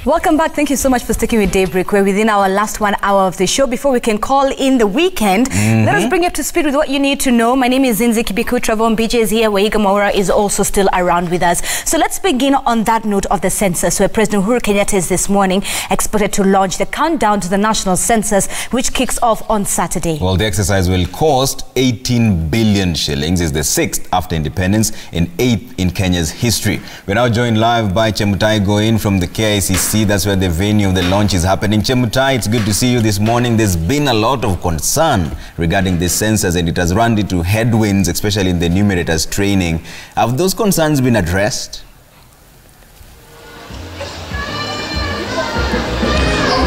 Welcome back. Thank you so much for sticking with Daybreak. We're within our last 1 hour of the show. Before we can call in the weekend, let us bring you up to speed with what you need to know. My name is Zinzi Kibiku. Travon BJ is here. Waiga Mwaura is also still around with us. So let's begin on that note of the census, where President Uhuru Kenyatta is this morning expected to launch the countdown to the national census, which kicks off on Saturday. Well, the exercise will cost 18 billion shillings. It's the 6th after independence and 8th in Kenya's history. We're now joined live by Chemutai Goin from the KICC. That's where the venue of the launch is happening. Chemutai, it's good to see you this morning. There's been a lot of concern regarding this census, and it has run into headwinds, especially in the enumerators training. Have those concerns been addressed?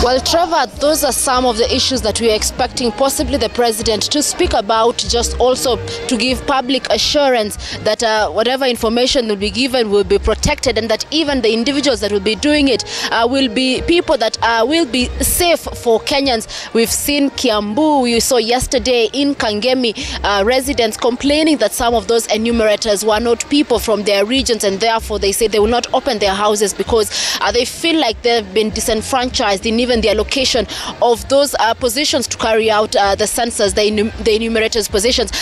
Well, Trevor, those are some of the issues that we are expecting possibly the president to speak about, just also to give public assurance that whatever information will be given will be protected, and that even the individuals that will be doing it will be people that will be safe for Kenyans. We've seen Kiambu, we saw yesterday in Kangemi, residents complaining that some of those enumerators were not people from their regions, and therefore they say they will not open their houses because they feel like they've been disenfranchised in even the allocation of those positions to carry out the census, the enumerators' positions.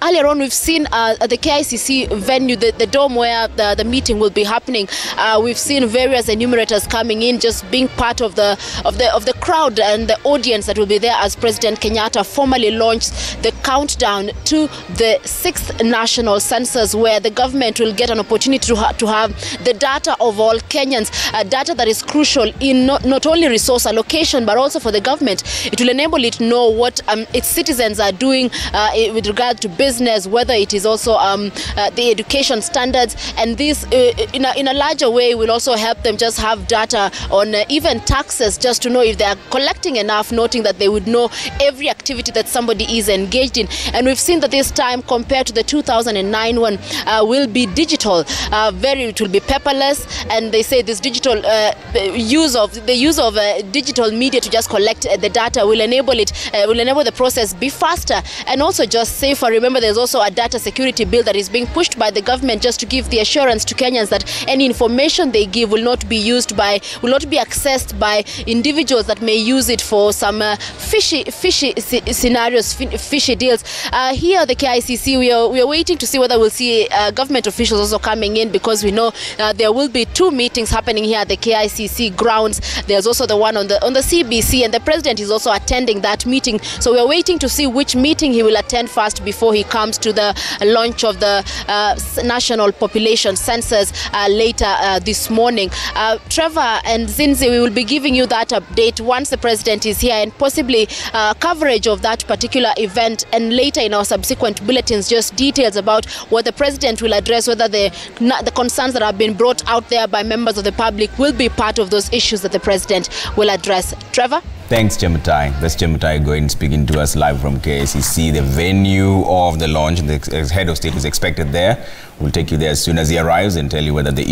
Earlier on, we've seen the KICC venue, the dome where the meeting will be happening. We've seen various enumerators coming in, just being part of the crowd and the audience that will be there as President Kenyatta formally launched the countdown to the 6th national census, where the government will get an opportunity to have the data of all Kenyans, data that is crucial in not only resource allocation but also for the government. It will enable it to know what its citizens are doing with regard to business, whether it is also the education standards, and this in a larger way will also help them just have data on even taxes, just to know if they are collecting enough, noting that they would know every activity that somebody is engaged in. And we've seen that this time, compared to the 2009 one, will be digital. It will be paperless, and they say this digital use of digital media to just collect the data will enable the process be faster and also just safer. Remember, there's also a data security bill that is being pushed by the government, just to give the assurance to Kenyans that any information they give will not be accessed by individuals that may use it for some fishy scenarios, fishy deals. Here at the KICC, we are waiting to see whether we'll see government officials also coming in, because we know there will be 2 meetings happening here at the KICC grounds. There's also the one on the CBC, and the president is also attending that meeting. So we're waiting to see which meeting he will attend first before he comes to the launch of the national population census later this morning. Trevor and Zinzi, we will be giving you that update once the president is here, and possibly coverage of that particular event, and later in our subsequent bulletins, just details about what the president will address, whether the concerns that have been brought out there by members of the public will be part of those issues that the president will address. Trevor? Thanks, Chemutai. That's Chemutai Goin speaking to us live from KICC. The venue of the launch, the head of state is expected there. We'll take you there as soon as he arrives and tell you whether the